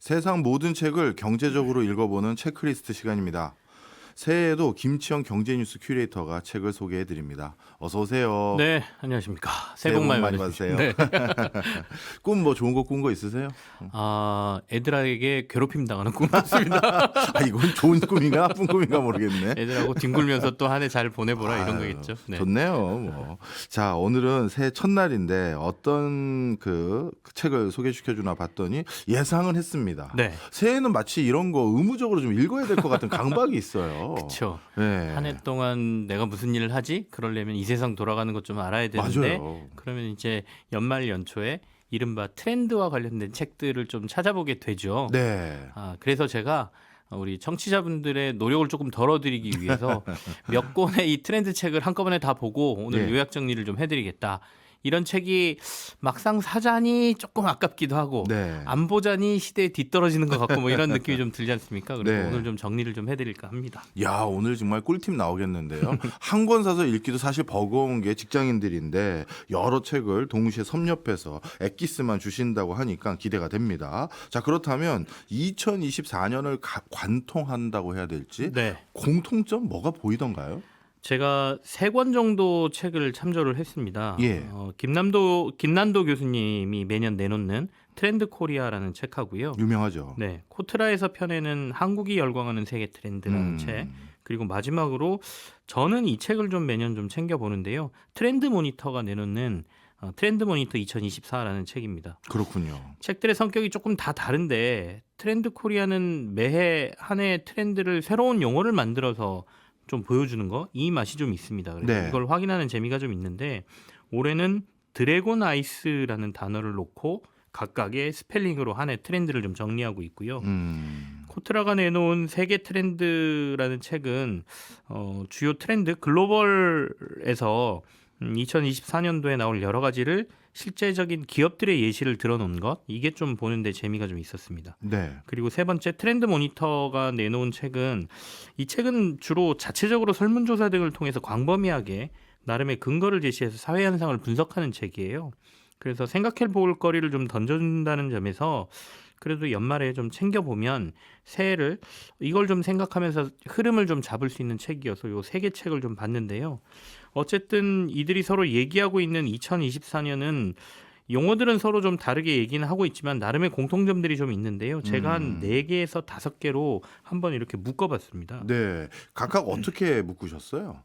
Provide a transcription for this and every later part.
세상 모든 책을 경제적으로 읽어보는 체크리스트 시간입니다. 새해에도 김치영 경제뉴스 큐레이터가 책을 소개해드립니다. 어서 오세요. 네, 안녕하십니까. 새해 새해 복 복 많이 많이 받으세요. 받으세요. 네. 꿈 뭐 좋은 거 꾼 거 있으세요? 애들에게 괴롭힘 당하는 꿈 같습니다. 이건 좋은 꿈인가 나쁜 꿈인가 모르겠네. 애들하고 뒹굴면서 또 한 해 잘 보내보라 이런 거겠죠. 네. 좋네요. 뭐. 자, 오늘은 새해 첫날인데 어떤 그 책을 소개시켜주나 봤더니 예상은 했습니다. 네. 새해는 마치 이런 거 의무적으로 좀 읽어야 될 것 같은 강박이 있어요. 그렇죠. 네. 한 해 동안 내가 무슨 일을 하지? 그러려면 이 세상 돌아가는 것 좀 알아야 되는데 맞아요. 그러면 이제 연말 연초에 이른바 트렌드와 관련된 책들을 좀 찾아보게 되죠. 네. 그래서 제가 우리 청취자분들의 노력을 조금 덜어드리기 위해서 몇 권의 이 트렌드 책을 한꺼번에 다 보고 오늘 네. 요약 정리를 좀 해드리겠다. 이런 책이 막상 사자니 조금 아깝기도 하고 네. 안 보자니 시대에 뒤떨어지는 것 같고 뭐 이런 느낌이 좀 들지 않습니까? 그래서 네. 오늘 좀 정리를 좀 해드릴까 합니다. 야, 오늘 정말 꿀팁 나오겠는데요. 한 권 사서 읽기도 사실 버거운 게 직장인들인데 여러 책을 동시에 섭렵해서 엑기스만 주신다고 하니까 기대가 됩니다. 자, 그렇다면 2024년을 관통한다고 해야 될지 네. 공통점 뭐가 보이던가요? 제가 3권 정도 책을 참조를 했습니다. 예. 김난도 교수님이 매년 내놓는 트렌드 코리아라는 책하고요. 유명하죠. 네, 코트라에서 펴내는 한국이 열광하는 세계 트렌드라는 책. 그리고 마지막으로 저는 이 책을 좀 매년 좀 챙겨 보는데요. 트렌드 모니터가 내놓는 트렌드 모니터 2024라는 책입니다. 그렇군요. 책들의 성격이 조금 다 다른데 트렌드 코리아는 매해 한 해의 트렌드를 새로운 용어를 만들어서 좀 보여주는 거, 이 맛이 좀 있습니다. 그래서 네. 이걸 확인하는 재미가 좀 있는데 올해는 드래곤 아이스라는 단어를 놓고 각각의 스펠링으로 한 해 트렌드를 좀 정리하고 있고요. 코트라가 내놓은 세계 트렌드라는 책은 주요 트렌드 글로벌에서 2024년도에 나올 여러 가지를 실제적인 기업들의 예시를 들어놓은 것, 이게 좀 보는데 재미가 좀 있었습니다. 네. 그리고 세 번째 트렌드 모니터가 내놓은 책은 이 책은 주로 자체적으로 설문조사 등을 통해서 광범위하게 나름의 근거를 제시해서 사회 현상을 분석하는 책이에요. 그래서 생각해 볼 거리를 좀 던져준다는 점에서 그래도 연말에 좀 챙겨보면 새해를 이걸 좀 생각하면서 흐름을 좀 잡을 수 있는 책이어서 요 3개 책을 좀 봤는데요. 어쨌든 이들이 서로 얘기하고 있는 2024년은 용어들은 서로 좀 다르게 얘기는 하고 있지만 나름의 공통점들이 좀 있는데요. 제가 한 4개에서 5개로 한번 이렇게 묶어봤습니다. 네. 각각 어떻게 묶으셨어요?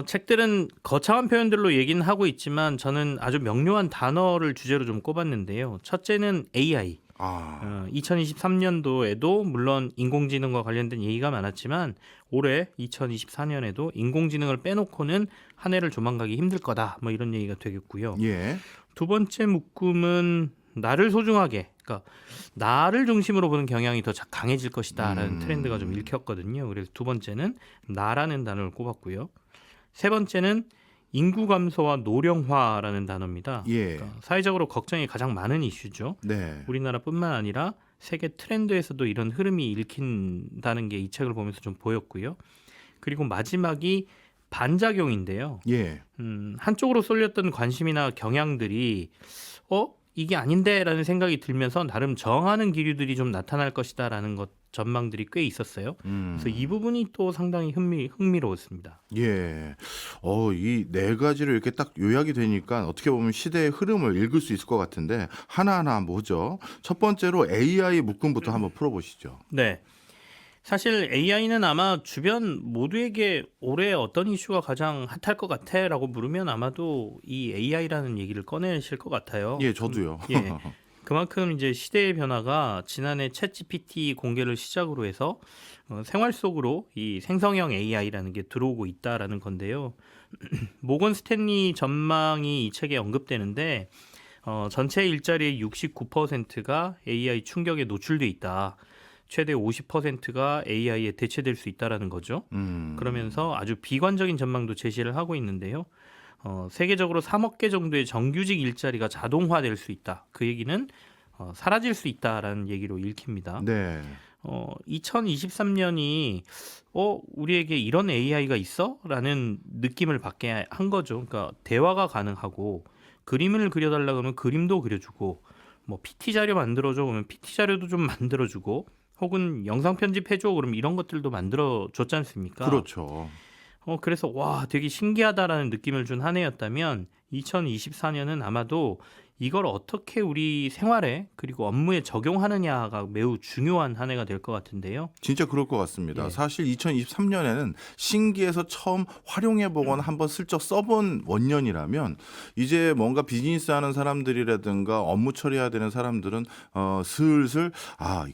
책들은 거창한 표현들로 얘기는 하고 있지만 저는 아주 명료한 단어를 주제로 좀 꼽았는데요. 첫째는 AI. 2023년도에도 물론 인공지능과 관련된 얘기가 많았지만 올해 2024년에도 인공지능을 빼놓고는 한 해를 조망가기 힘들 거다. 뭐 이런 얘기가 되겠고요. 예. 두 번째 묶음은 나를 소중하게, 그러니까 나를 중심으로 보는 경향이 더 강해질 것이다라는 트렌드가 좀 읽혔거든요. 그래서 두 번째는 나라는 단어를 꼽았고요. 세 번째는 인구 감소와 노령화라는 단어입니다. 예. 그러니까 사회적으로 걱정이 가장 많은 이슈죠. 네. 우리나라뿐만 아니라 세계 트렌드에서도 이런 흐름이 읽힌다는 게 이 책을 보면서 좀 보였고요. 그리고 마지막이 반작용인데요. 예. 한쪽으로 쏠렸던 관심이나 경향들이 이게 아닌데라는 생각이 들면서 나름 정하는 기류들이 좀 나타날 것이다라는 것 전망들이 꽤 있었어요. 그래서 이 부분이 또 상당히 흥미로웠습니다. 예. 이 4가지를 이렇게 딱 요약이 되니까 어떻게 보면 시대의 흐름을 읽을 수 있을 것 같은데 하나하나 뭐죠? 첫 번째로 AI 묶음부터 한번 풀어보시죠. 네. 사실 AI는 아마 주변 모두에게 올해 어떤 이슈가 가장 핫할 것 같아라고 물으면 아마도 이 AI라는 얘기를 꺼내실 것 같아요. 예, 저도요. 예. 그만큼 이제 시대의 변화가 지난해 챗GPT 공개를 시작으로 해서 생활 속으로 이 생성형 AI라는 게 들어오고 있다라는 건데요. 모건 스탠리 전망이 이 책에 언급되는데 전체 일자리의 69%가 AI 충격에 노출돼 있다. 최대 50%가 AI에 대체될 수 있다라는 거죠. 그러면서 아주 비관적인 전망도 제시를 하고 있는데요. 세계적으로 3억 개 정도의 정규직 일자리가 자동화될 수 있다. 그 얘기는 사라질 수 있다라는 얘기로 읽힙니다. 네. 2023년이 우리에게 이런 AI가 있어? 라는 느낌을 받게 한 거죠. 그러니까 대화가 가능하고 그림을 그려달라 그러면 그림도 그려주고 뭐 PT 자료 만들어줘 그러면 PT 자료도 좀 만들어주고 혹은 영상 편집해줘 그러면 이런 것들도 만들어줬지 않습니까? 그렇죠. 그래서 와 되게 신기하다라는 느낌을 준 한 해였다면 2024년은 아마도 이걸 어떻게 우리 생활에 그리고 업무에 적용하느냐가 매우 중요한 한 해가 될 것 같은데요. 진짜 그럴 것 같습니다. 예. 사실 2023년에는 신기해서 처음 활용해보거나 한번 슬쩍 써본 원년이라면 이제 뭔가 비즈니스하는 사람들이라든가 업무 처리해야 되는 사람들은 슬슬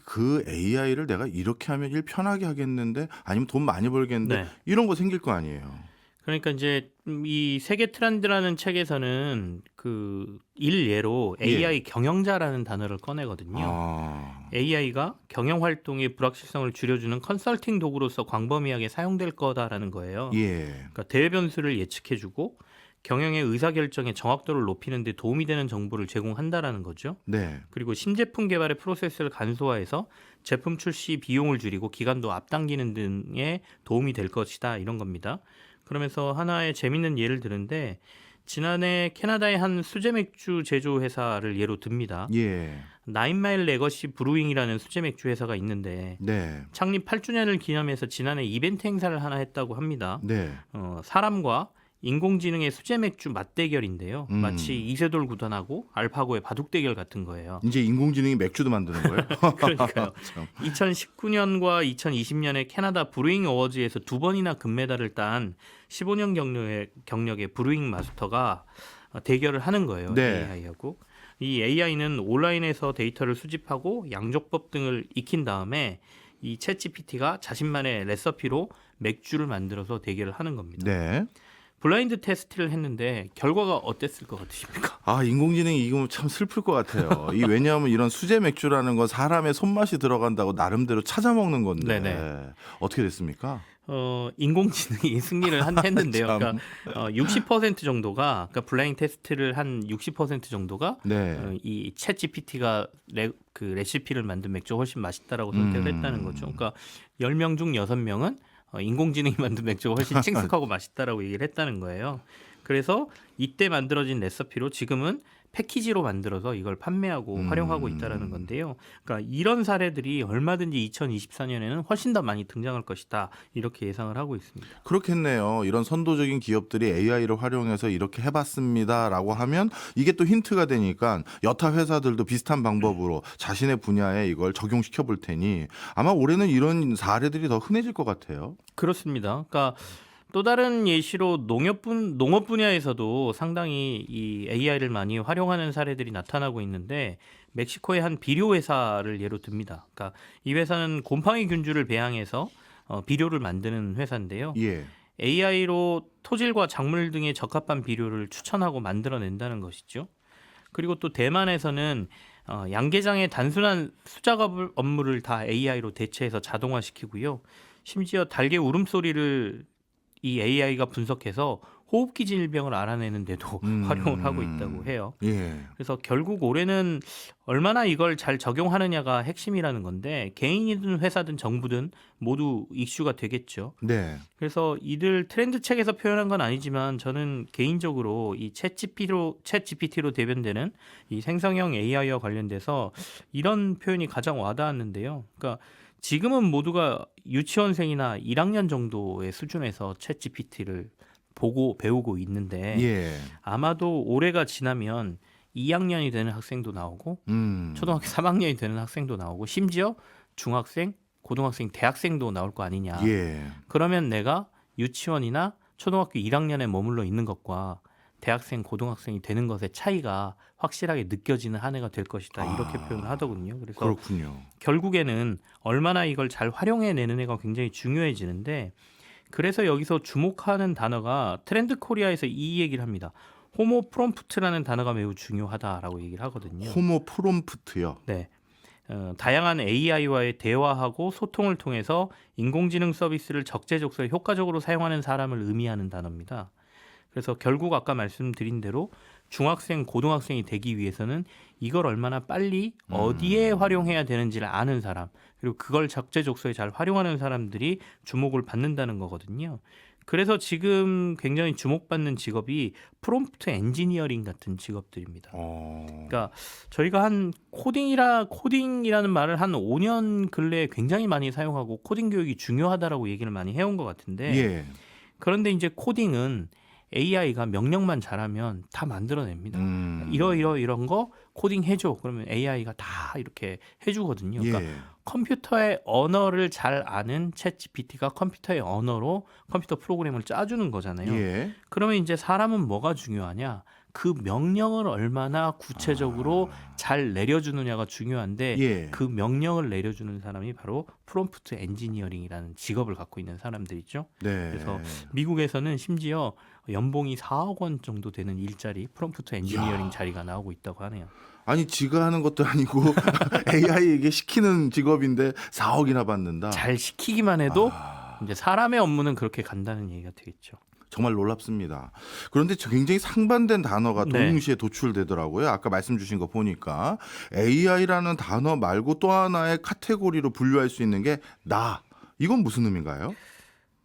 그 AI를 내가 이렇게 하면 일 편하게 하겠는데 아니면 돈 많이 벌겠는데 네. 이런 거 생길 거 아니에요. 그러니까 이제 이 세계 트렌드라는 책에서는 그 일예로 AI 경영자라는 단어를 꺼내거든요. 아, AI가 경영 활동의 불확실성을 줄여주는 컨설팅 도구로서 광범위하게 사용될 거다라는 거예요. 예, 그러니까 대외 변수를 예측해주고 경영의 의사결정의 정확도를 높이는 데 도움이 되는 정보를 제공한다라는 거죠. 네, 그리고 신제품 개발의 프로세스를 간소화해서 제품 출시 비용을 줄이고 기간도 앞당기는 등에 도움이 될 것이다 이런 겁니다. 그러면서 하나의 재밌는 예를 드는데 지난해 캐나다의 한 수제 맥주 제조 회사를 예로 듭니다. 예, 나인마일 레거시 브루잉이라는 수제 맥주 회사가 있는데 네, 창립 8주년을 기념해서 지난해 이벤트 행사를 하나 했다고 합니다. 네, 사람과 인공지능의 수제 맥주 맞대결인데요. 음. 마치 이세돌 구단하고 알파고의 바둑 대결 같은 거예요. 이제 인공지능이 맥주도 만드는 거예요? 그러니까요. 참. 2019년과 2020년에 캐나다 브루잉 어워즈에서 2번이나 금메달을 딴 15년 경력의 브루잉 마스터가 대결을 하는 거예요. 네. AI하고. 이 AI는 온라인에서 데이터를 수집하고 양조법 등을 익힌 다음에 이 챗GPT가 자신만의 레시피로 맥주를 만들어서 대결을 하는 겁니다. 네. 블라인드 테스트를 했는데 결과가 어땠을 것 같으십니까? 인공지능이 이거 참 슬플 것 같아요. 왜냐하면 이런 수제 맥주라는 건 사람의 손맛이 들어간다고 나름대로 찾아 먹는 건데 네네. 어떻게 됐습니까? 인공지능이 승리를 했는데요. 참. 그러니까 60% 정도가 그러니까 블라인드 테스트를 한 60% 정도가 네. 이 챗 GPT가 그 레시피를 만든 맥주가 훨씬 맛있다라고 선택을 했다는 거죠. 그러니까 10명 중 6명은 인공지능이 만든 맥주가 훨씬 친숙하고 맛있다라고 얘기를 했다는 거예요. 그래서 이때 만들어진 레시피로 지금은 패키지로 만들어서 이걸 판매하고 활용하고 있다라는 건데요. 그러니까 이런 사례들이 얼마든지 2024년에는 훨씬 더 많이 등장할 것이다. 이렇게 예상을 하고 있습니다. 그렇겠네요. 이런 선도적인 기업들이 AI를 활용해서 이렇게 해봤습니다라고 하면 이게 또 힌트가 되니까 여타 회사들도 비슷한 방법으로 자신의 분야에 이걸 적용시켜 볼 테니 아마 올해는 이런 사례들이 더 흔해질 것 같아요. 그렇습니다. 그러니까 또 다른 예시로 농업 분야에서도 상당히 이 AI를 많이 활용하는 사례들이 나타나고 있는데 멕시코의 한 비료 회사를 예로 듭니다. 그러니까 이 회사는 곰팡이 균주를 배양해서 비료를 만드는 회사인데요. 예. AI로 토질과 작물 등에 적합한 비료를 추천하고 만들어낸다는 것이죠. 그리고 또 대만에서는 양계장의 단순한 수작업 업무를 다 AI로 대체해서 자동화시키고요. 심지어 닭의 울음소리를 이 AI가 분석해서 호흡기 질병을 알아내는데도 활용을 하고 있다고 해요. 예. 그래서 결국 올해는 얼마나 이걸 잘 적용하느냐가 핵심이라는 건데 개인이든 회사든 정부든 모두 이슈가 되겠죠. 네. 그래서 이들 트렌드 책에서 표현한 건 아니지만 저는 개인적으로 이 챗GPT로 대변되는 이 생성형 AI와 관련돼서 이런 표현이 가장 와닿았는데요. 그러니까 지금은 모두가 유치원생이나 1학년 정도의 수준에서 챗GPT를 보고 배우고 있는데 예. 아마도 올해가 지나면 2학년이 되는 학생도 나오고 초등학교 3학년이 되는 학생도 나오고 심지어 중학생, 고등학생, 대학생도 나올 거 아니냐. 예. 그러면 내가 유치원이나 초등학교 1학년에 머물러 있는 것과 대학생, 고등학생이 되는 것의 차이가 확실하게 느껴지는 한 해가 될 것이다. 이렇게 표현을 하더군요. 그래서 그렇군요. 결국에는 얼마나 이걸 잘 활용해내는 애가 굉장히 중요해지는데 그래서 여기서 주목하는 단어가 트렌드 코리아에서 이 얘기를 합니다. 호모 프롬프트라는 단어가 매우 중요하다라고 얘기를 하거든요. 호모 프롬프트요. 네. 다양한 AI와의 대화하고 소통을 통해서 인공지능 서비스를 적재적소에 효과적으로 사용하는 사람을 의미하는 단어입니다. 그래서 결국 아까 말씀드린 대로 중학생, 고등학생이 되기 위해서는 이걸 얼마나 빨리 어디에 활용해야 되는지를 아는 사람, 그리고 그걸 적재적소에 잘 활용하는 사람들이 주목을 받는다는 거거든요. 그래서 지금 굉장히 주목받는 직업이 프롬프트 엔지니어링 같은 직업들입니다. 그러니까 저희가 한 코딩이라는 말을 한 5년 근래에 굉장히 많이 사용하고 코딩 교육이 중요하다라고 얘기를 많이 해온 것 같은데 예. 그런데 이제 코딩은 AI가 명령만 잘하면 다 만들어냅니다. 이런 거 코딩 해줘. 그러면 AI가 다 이렇게 해주거든요. 그러니까 예. 컴퓨터의 언어를 잘 아는 챗GPT가 컴퓨터의 언어로 컴퓨터 프로그램을 짜주는 거잖아요. 예. 그러면 이제 사람은 뭐가 중요하냐? 그 명령을 얼마나 구체적으로 잘 내려주느냐가 중요한데 예. 그 명령을 내려주는 사람이 바로 프롬프트 엔지니어링이라는 직업을 갖고 있는 사람들이죠. 네. 그래서 미국에서는 심지어 연봉이 4억 원 정도 되는 일자리 프롬프트 엔지니어링 자리가 나오고 있다고 하네요. 아니 지가 하는 것도 아니고 AI에게 시키는 직업인데 4억이나 받는다. 잘 시키기만 해도 이제 사람의 업무는 그렇게 간다는 얘기가 되겠죠. 정말 놀랍습니다. 그런데 굉장히 상반된 단어가 네. 동시에 도출되더라고요. 아까 말씀 주신 거 보니까 AI라는 단어 말고 또 하나의 카테고리로 분류할 수 있는 게 나. 이건 무슨 의미인가요?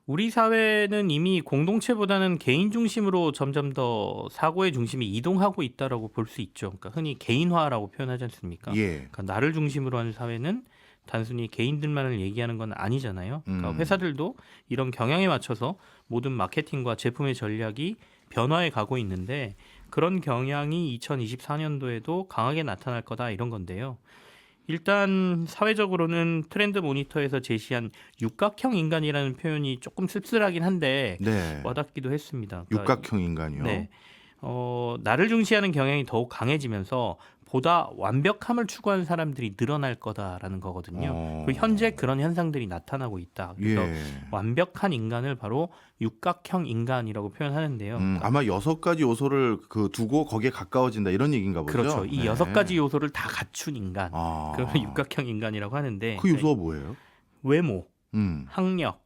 우리 사회는 이미 공동체보다는 개인 중심으로 점점 더 사고의 중심이 이동하고 있다라고 볼 수 있죠. 그러니까 흔히 개인화라고 표현하지 않습니까? 예. 그러니까 나를 중심으로 하는 사회는 단순히 개인들만을 얘기하는 건 아니잖아요. 그러니까 회사들도 이런 경향에 맞춰서 모든 마케팅과 제품의 전략이 변화해 가고 있는데 그런 경향이 2024년도에도 강하게 나타날 거다 이런 건데요. 일단 사회적으로는 트렌드 모니터에서 제시한 육각형 인간이라는 표현이 조금 씁쓸하긴 한데 네. 와닿기도 했습니다. 그러니까 육각형 인간이요. 네. 나를 중시하는 경향이 더욱 강해지면서 보다 완벽함을 추구하는 사람들이 늘어날 거다라는 거거든요. 그리고 현재 그런 현상들이 나타나고 있다. 그래서 예. 완벽한 인간을 바로 육각형 인간이라고 표현하는데요. 아마 6가지 요소를 두고 거기에 가까워진다 이런 얘기인가 보죠. 그렇죠. 이 네. 6가지 요소를 다 갖춘 인간. 아. 그러면 육각형 인간이라고 하는데 그 요소가 뭐예요? 외모, 음. 학력,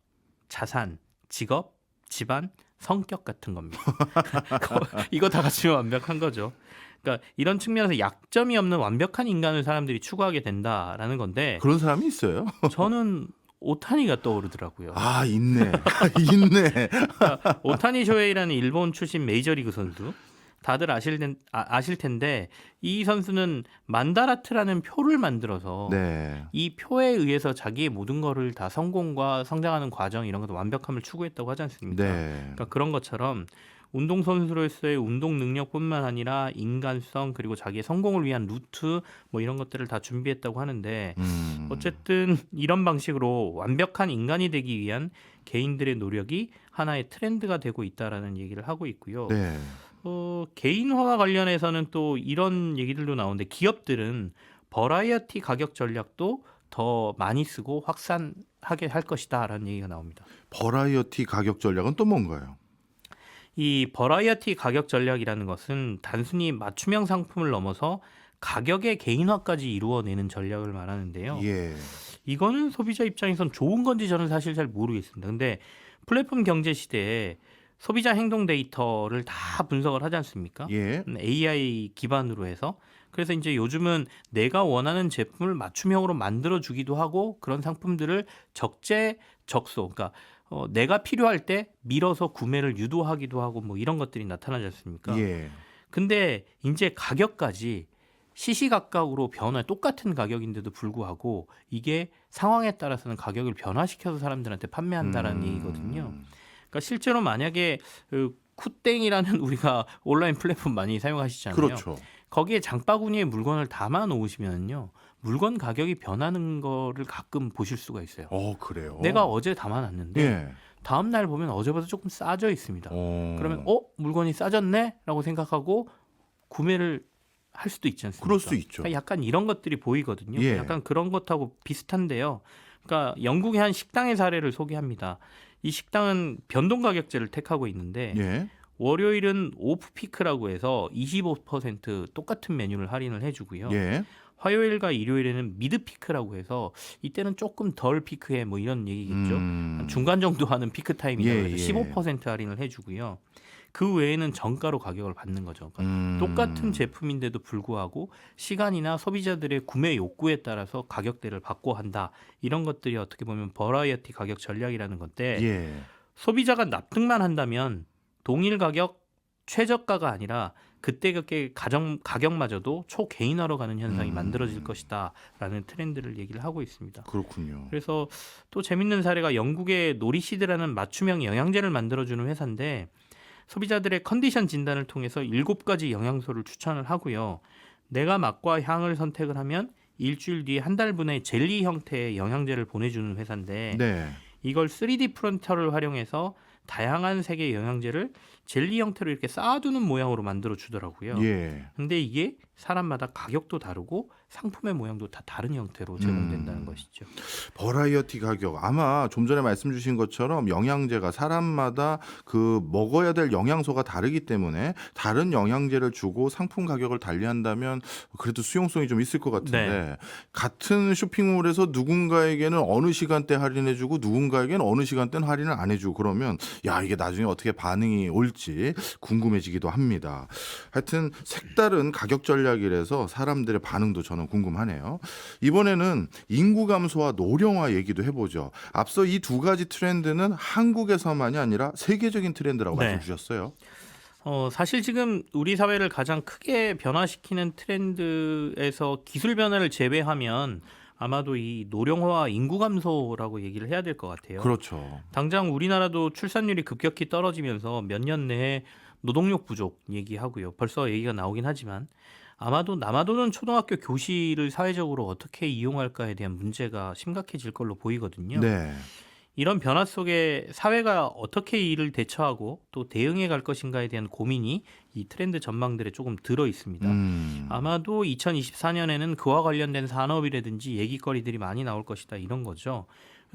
자산, 직업, 집안, 성격 같은 겁니다. 이거 다 갖추면 완벽한 거죠. 그러니까 이런 측면에서 약점이 없는 완벽한 인간을 사람들이 추구하게 된다라는 건데 그런 사람이 있어요? 저는 오타니가 떠오르더라고요. 아, 있네. 있네. 그러니까 오타니 쇼헤이라는 일본 출신 메이저리그 선수. 다들 아실 텐데 이 선수는 만다라트라는 표를 만들어서 네. 이 표에 의해서 자기의 모든 거를 다 성공과 성장하는 과정 이런 것도 완벽함을 추구했다고 하지 않습니까? 네. 그러니까 그런 것처럼 운동선수로서의 운동 능력뿐만 아니라 인간성 그리고 자기의 성공을 위한 루트 뭐 이런 것들을 다 준비했다고 하는데 어쨌든 이런 방식으로 완벽한 인간이 되기 위한 개인들의 노력이 하나의 트렌드가 되고 있다라는 얘기를 하고 있고요. 네. 개인화와 관련해서는 또 이런 얘기들도 나오는데 기업들은 버라이어티 가격 전략도 더 많이 쓰고 확산하게 할 것이다라는 얘기가 나옵니다. 버라이어티 가격 전략은 또 뭔가요? 이 버라이어티 가격 전략이라는 것은 단순히 맞춤형 상품을 넘어서 가격의 개인화까지 이루어내는 전략을 말하는데요. 예. 이거는 소비자 입장에선 좋은 건지 저는 사실 잘 모르겠습니다. 근데 플랫폼 경제 시대에 소비자 행동 데이터를 다 분석을 하지 않습니까? 예. AI 기반으로 해서 그래서 이제 요즘은 내가 원하는 제품을 맞춤형으로 만들어 주기도 하고 그런 상품들을 적재적소 그러니까 내가 필요할 때 밀어서 구매를 유도하기도 하고 뭐 이런 것들이 나타나지 않습니까? 예. 근데 이제 가격까지 시시각각으로 똑같은 가격인데도 불구하고 이게 상황에 따라서는 가격을 변화시켜서 사람들한테 판매한다라는 얘기거든요. 그러니까 실제로 만약에 쿠땡이라는 우리가 온라인 플랫폼 많이 사용하시잖아요. 그렇죠. 거기에 장바구니에 물건을 담아 놓으시면요. 물건 가격이 변하는 거를 가끔 보실 수가 있어요. 그래요. 내가 어제 담아놨는데 예. 다음 날 보면 어제보다 조금 싸져 있습니다. 그러면 물건이 싸졌네라고 생각하고 구매를 할 수도 있지 않습니까? 그럴 수 있죠. 그러니까 약간 이런 것들이 보이거든요. 예. 약간 그런 것하고 비슷한데요. 그러니까 영국의 한 식당의 사례를 소개합니다. 이 식당은 변동 가격제를 택하고 있는데 예. 월요일은 오프 피크라고 해서 25% 똑같은 메뉴를 할인을 해주고요. 예. 화요일과 일요일에는 미드 피크라고 해서 이때는 조금 덜 피크해 뭐 이런 얘기겠죠. 한 중간 정도 하는 피크 타임이다 예, 그래서 예. 15% 할인을 해주고요. 그 외에는 정가로 가격을 받는 거죠. 그러니까 똑같은 제품인데도 불구하고 시간이나 소비자들의 구매 욕구에 따라서 가격대를 바꿔 한다. 이런 것들이 어떻게 보면 버라이어티 가격 전략이라는 건데 예. 소비자가 납득만 한다면 동일 가격 최저가가 아니라 그때그때 가격마저도 초개인화로 가는 현상이 만들어질 것이다라는 트렌드를 얘기를 하고 있습니다. 그렇군요. 그래서 또 재밌는 사례가 영국의 노리시드라는 맞춤형 영양제를 만들어주는 회사인데 소비자들의 컨디션 진단을 통해서 7가지 영양소를 추천을 하고요. 내가 맛과 향을 선택을 하면 일주일 뒤에 한 달분의 젤리 형태의 영양제를 보내주는 회사인데 네. 이걸 3D 프린터를 활용해서 다양한 색의 영양제를 젤리 형태로 이렇게 쌓아두는 모양으로 만들어 주더라고요. 예. 근데 이게 사람마다 가격도 다르고 상품의 모양도 다 다른 형태로 제공된다는 것이죠. 버라이어티 가격 아마 좀 전에 말씀 주신 것처럼 영양제가 사람마다 그 먹어야 될 영양소가 다르기 때문에 다른 영양제를 주고 상품 가격을 달리한다면 그래도 수용성이 좀 있을 것 같은데 네. 같은 쇼핑몰에서 누군가에게는 어느 시간대 할인해주고 누군가에게는 어느 시간대는 할인을 안 해주고 그러면 야 이게 나중에 어떻게 반응이 올지 궁금해지기도 합니다. 하여튼 색다른 가격 전략이라서 사람들의 반응도 저는 궁금하네요. 이번에는 인구 감소와 노령화 얘기도 해보죠. 앞서 이 두 가지 트렌드는 한국에서만이 아니라 세계적인 트렌드라고 네. 말씀 주셨어요. 사실 지금 우리 사회를 가장 크게 변화시키는 트렌드에서 기술 변화를 제외하면 아마도 이 노령화와 인구 감소라고 얘기를 해야 될 것 같아요. 그렇죠. 당장 우리나라도 출산율이 급격히 떨어지면서 몇 년 내에 노동력 부족 얘기하고요. 벌써 얘기가 나오긴 하지만 아마도 남아도는 초등학교 교실을 사회적으로 어떻게 이용할까에 대한 문제가 심각해질 걸로 보이거든요. 네. 이런 변화 속에 사회가 어떻게 이를 대처하고 또 대응해 갈 것인가에 대한 고민이 이 트렌드 전망들에 조금 들어 있습니다. 아마도 2024년에는 그와 관련된 산업이라든지 얘기거리들이 많이 나올 것이다 이런 거죠.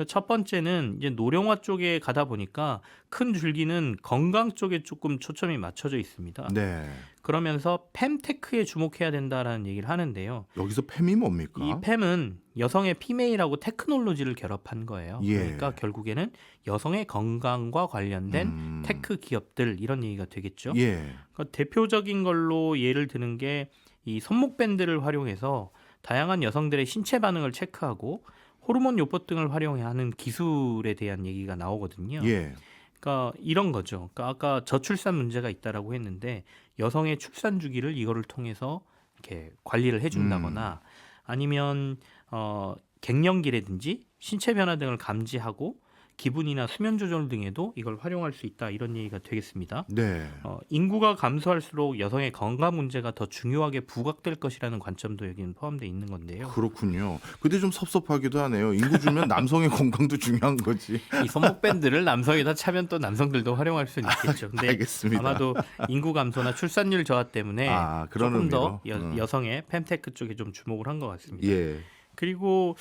첫 번째는 이제 노령화 쪽에 가다 보니까 큰 줄기는 건강 쪽에 조금 초점이 맞춰져 있습니다. 네. 그러면서 fem테크에 주목해야 된다라는 얘기를 하는데요. 여기서 팸이 뭡니까? 이 fem은 여성의 피메일하고 테크놀로지를 결합한 거예요. 예. 그러니까 결국에는 여성의 건강과 관련된 테크 기업들 이런 얘기가 되겠죠. 예. 그러니까 대표적인 걸로 예를 드는 게 이 손목 밴드를 활용해서 다양한 여성들의 신체 반응을 체크하고 호르몬 요법 등을 활용하는 기술에 대한 얘기가 나오거든요. 예. 그러니까 이런 거죠. 그러니까 아까 저출산 문제가 있다라고 했는데 여성의 출산 주기를 이거를 통해서 이렇게 관리를 해준다거나 아니면 갱년기라든지 신체 변화 등을 감지하고 기분이나 수면 조절 등에도 이걸 활용할 수 있다 이런 얘기가 되겠습니다. 네. 인구가 감소할수록 여성의 건강 문제가 더 중요하게 부각될 것이라는 관점도 여기는 포함되어 있는 건데요. 그렇군요. 근데 좀 섭섭하기도 하네요. 인구 주면 남성의 건강도 중요한 거지. 이 손목 밴드를 남성에다 차면 또 남성들도 활용할 수는 있겠죠. 근데 알겠습니다. 아마도 인구 감소나 출산율 저하 때문에 그런 조금 더 의미로. 여성의 fem테크 쪽에 좀 주목을 한 것 같습니다. 예. 그리고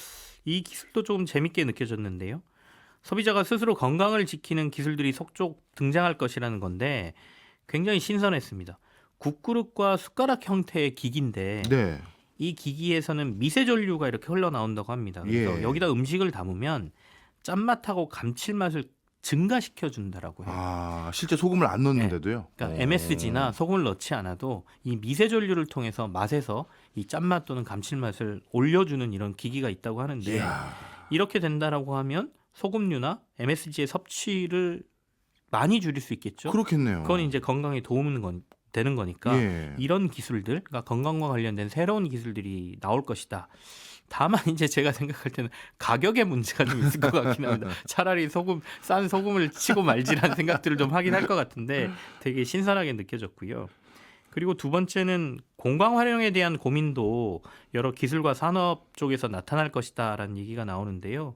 이 기술도 조금 재밌게 느껴졌는데요. 소비자가 스스로 건강을 지키는 기술들이 속속 등장할 것이라는 건데 굉장히 신선했습니다. 국그릇과 숟가락 형태의 기기인데 네. 이 기기에서는 미세전류가 이렇게 흘러나온다고 합니다. 그래서 예. 여기다 음식을 담으면 짠맛하고 감칠맛을 증가시켜 준다라고 해요. 실제 소금을 안 넣는데도요. 그러니까 MSG나 소금을 넣지 않아도 이 미세전류를 통해서 맛에서 이 짠맛 또는 감칠맛을 올려주는 이런 기기가 있다고 하는데 이렇게 된다라고 하면 소금류나 MSG의 섭취를 많이 줄일 수 있겠죠. 그렇겠네요. 그건 이제 건강에 도움은 되는 거니까 예. 이런 기술들, 그러니까 건강과 관련된 새로운 기술들이 나올 것이다. 다만 이제 제가 생각할 때는 가격의 문제가 좀 있을 것 같긴 합니다. 차라리 싼 소금을 치고 말지라는 생각들을 좀 하긴 할 것 같은데 되게 신선하게 느껴졌고요. 그리고 두 번째는 공간 활용에 대한 고민도 여러 기술과 산업 쪽에서 나타날 것이다라는 얘기가 나오는데요.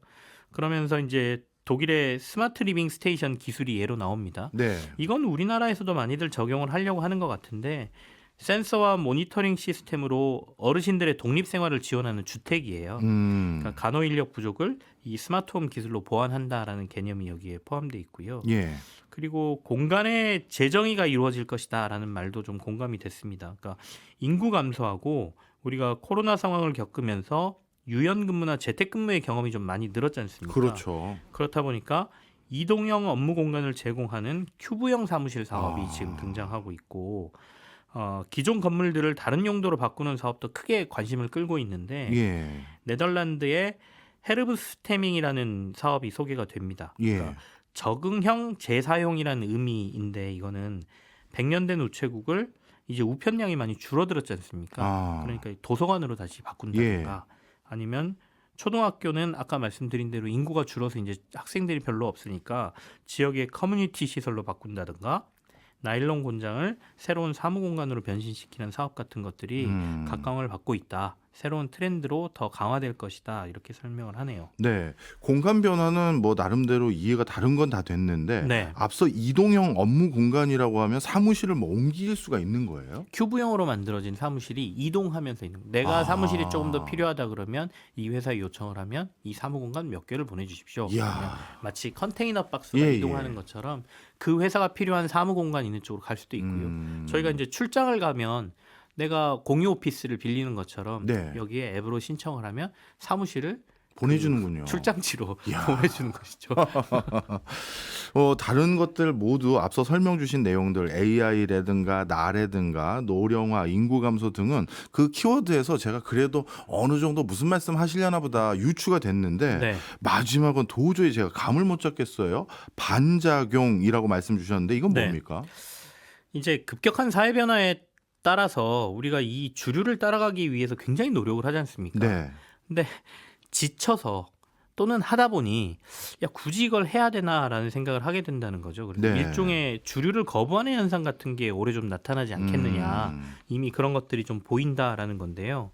그러면서 이제 독일의 스마트 리빙 스테이션 기술이 예로 나옵니다. 네. 이건 우리나라에서도 많이들 적용을 하려고 하는 것 같은데 센서와 모니터링 시스템으로 어르신들의 독립 생활을 지원하는 주택이에요. 그러니까 간호 인력 부족을 이 스마트홈 기술로 보완한다라는 개념이 여기에 포함되어 있고요. 예. 그리고 공간의 재정의가 이루어질 것이다라는 말도 좀 공감이 됐습니다. 그러니까 인구 감소하고 우리가 코로나 상황을 겪으면서 유연근무나 재택근무의 경험이 좀 많이 늘었지 않습니까? 그렇죠. 그렇다 보니까 이동형 업무 공간을 제공하는 큐브형 사무실 사업이 지금 등장하고 있고 기존 건물들을 다른 용도로 바꾸는 사업도 크게 관심을 끌고 있는데 예. 네덜란드의 헤르브스테밍이라는 사업이 소개가 됩니다. 예. 그러니까 적응형 재사용이라는 의미인데 이거는 100년 된 우체국을 이제 우편량이 많이 줄어들었지 않습니까? 아. 그러니까 도서관으로 다시 바꾼다든가 아니면 초등학교는 아까 말씀드린 대로 인구가 줄어서 이제 학생들이 별로 없으니까 지역의 커뮤니티 시설로 바꾼다든가 나일론 공장을 새로운 사무 공간으로 변신시키는 사업 같은 것들이 각광을 받고 있다. 새로운 트렌드로 더 강화될 것이다. 이렇게 설명을 하네요. 네. 공간 변화는 뭐 나름대로 이해가 다른 건 다 됐는데 네. 앞서 이동형 업무 공간이라고 하면 사무실을 뭐 옮길 수가 있는 거예요? 큐브형으로 만들어진 사무실이 이동하면서 있는 거예요. 내가 아. 사무실이 조금 더 필요하다 그러면 이 회사에 요청을 하면 이 사무 공간 몇 개를 보내주십시오. 그러면 이야. 마치 컨테이너 박스가 예, 이동하는 예. 것처럼 그 회사가 필요한 사무 공간 있는 쪽으로 갈 수도 있고요. 저희가 이제 출장을 가면 내가 공유 오피스를 빌리는 것처럼 네. 여기에 앱으로 신청을 하면 사무실을 보내주는군요. 출장지로 이야. 보내주는 것이죠. 다른 것들 모두 앞서 설명 주신 내용들 AI라든가 나라든가 노령화, 인구 감소 등은 그 키워드에서 제가 그래도 어느 정도 무슨 말씀 하시려나 보다 유추가 됐는데 네. 마지막은 도저히 제가 감을 못 잡겠어요. 반작용이라고 말씀 주셨는데 이건 네. 뭡니까? 이제 급격한 사회 변화에 따라서 우리가 이 주류를 따라가기 위해서 굉장히 노력을 하지 않습니까? 네. 근데 지쳐서 또는 하다 보니 야 굳이 이걸 해야 되나라는 생각을 하게 된다는 거죠. 그래서 네. 일종의 주류를 거부하는 현상 같은 게 올해 좀 나타나지 않겠느냐. 이미 그런 것들이 좀 보인다라는 건데요.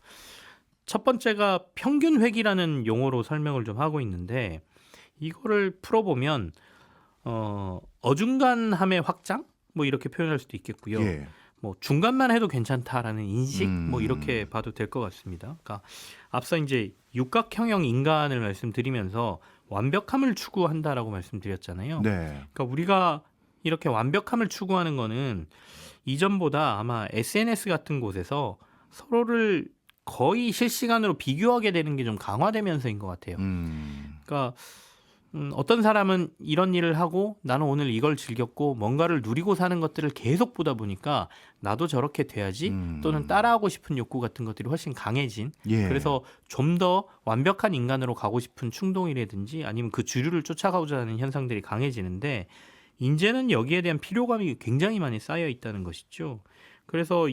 첫 번째가 평균 회기라는 용어로 설명을 좀 하고 있는데 이거를 풀어보면 어중간함의 확장 뭐 이렇게 표현할 수도 있겠고요. 예. 뭐 중간만 해도 괜찮다라는 인식 뭐 음. 이렇게 봐도 될 것 같습니다. 그러니까 앞서 이제 육각형형 인간을 말씀드리면서 완벽함을 추구한다라고 말씀드렸잖아요. 네. 그러니까 우리가 이렇게 완벽함을 추구하는 거는 이전보다 아마 SNS 같은 곳에서 서로를 거의 실시간으로 비교하게 되는 게 좀 강화되면서인 것 같아요. 그러니까 어떤 사람은 이런 일을 하고 나는 오늘 이걸 즐겼고 뭔가를 누리고 사는 것들을 계속 보다 보니까 나도 저렇게 돼야지 또는 따라하고 싶은 욕구 같은 것들이 훨씬 강해진 예. 그래서 좀 더 완벽한 인간으로 가고 싶은 충동이라든지 아니면 그 주류를 쫓아가고자 하는 현상들이 강해지는데 이제는 여기에 대한 필요감이 굉장히 많이 쌓여 있다는 것이죠. 그래서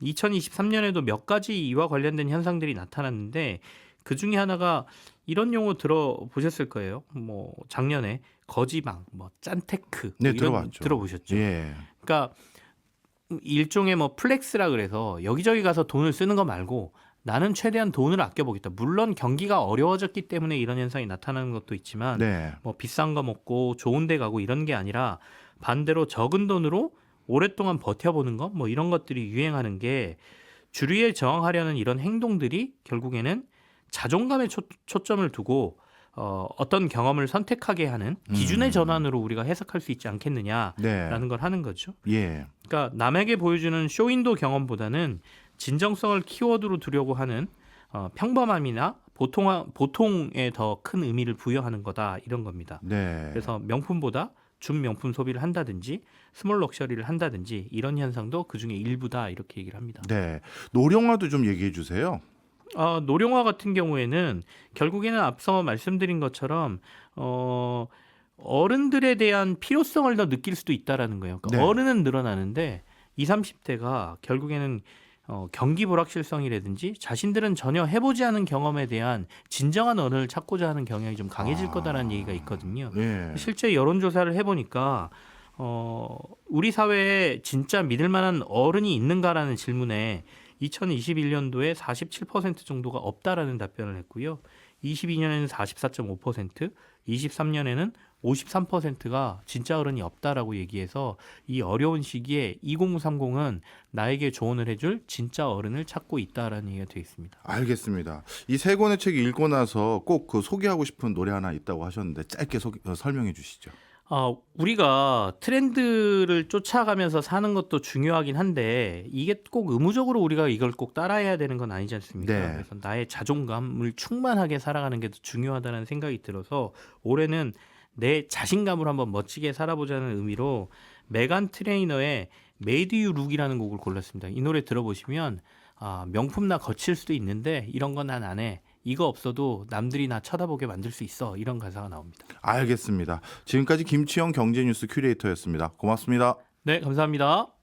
2023년에도 몇 가지 이와 관련된 현상들이 나타났는데 그 중에 하나가 이런 용어 들어보셨을 거예요. 뭐 작년에 거지방, 뭐 짠테크 네, 이런 들어봤죠. 들어보셨죠. 예. 그러니까 일종의 뭐 플렉스라 그래서 여기저기 가서 돈을 쓰는 거 말고 나는 최대한 돈을 아껴보겠다. 물론 경기가 어려워졌기 때문에 이런 현상이 나타나는 것도 있지만 네. 뭐 비싼 거 먹고 좋은 데 가고 이런 게 아니라 반대로 적은 돈으로 오랫동안 버텨보는 거 뭐 이런 것들이 유행하는 게 주류에 저항하려는 이런 행동들이 결국에는 자존감에 초점을 두고 어떤 경험을 선택하게 하는 기준의 전환으로 우리가 해석할 수 있지 않겠느냐라는 네. 걸 하는 거죠. 예. 그러니까 남에게 보여주는 쇼윈도 경험보다는 진정성을 키워드로 두려고 하는 평범함이나 보통에 더 큰 의미를 부여하는 거다 이런 겁니다. 네. 그래서 명품보다 준명품 소비를 한다든지 스몰 럭셔리를 한다든지 이런 현상도 그중에 일부다 이렇게 얘기를 합니다. 네. 노령화도 좀 얘기해 주세요. 노령화 같은 경우에는 결국에는 앞서 말씀드린 것처럼 어른들에 대한 필요성을 더 느낄 수도 있다라는 거예요. 그러니까 네. 어른은 늘어나는데 20, 30대가 결국에는 경기 불확실성이라든지 자신들은 전혀 해보지 않은 경험에 대한 진정한 언어를 찾고자 하는 경향이 좀 강해질 거다라는 얘기가 있거든요. 예. 실제 여론조사를 해보니까 우리 사회에 진짜 믿을 만한 어른이 있는가라는 질문에 2021년도에 47% 정도가 없다라는 답변을 했고요. 22년에는 44.5%, 23년에는 53%가 진짜 어른이 없다라고 얘기해서 이 어려운 시기에 2030은 나에게 조언을 해줄 진짜 어른을 찾고 있다라는 얘기가 되어 있습니다. 알겠습니다. 이 세 권의 책 읽고 나서 꼭 그 소개하고 싶은 노래 하나 있다고 하셨는데 짧게 설명해 주시죠. 우리가 트렌드를 쫓아가면서 사는 것도 중요하긴 한데 이게 꼭 의무적으로 우리가 이걸 꼭 따라해야 되는 건 아니지 않습니까? 네. 그래서 나의 자존감을 충만하게 살아가는 게 더 중요하다는 생각이 들어서 올해는 내 자신감을 한번 멋지게 살아보자는 의미로 메간 트레이너의 Made You Look이라는 곡을 골랐습니다. 이 노래 들어보시면 명품 나 거칠 수도 있는데 이런 건 난 안 해. 이거 없어도 남들이 나 쳐다보게 만들 수 있어. 이런 가사가 나옵니다. 알겠습니다. 지금까지 김치영 경제뉴스 큐레이터였습니다. 고맙습니다. 네, 감사합니다.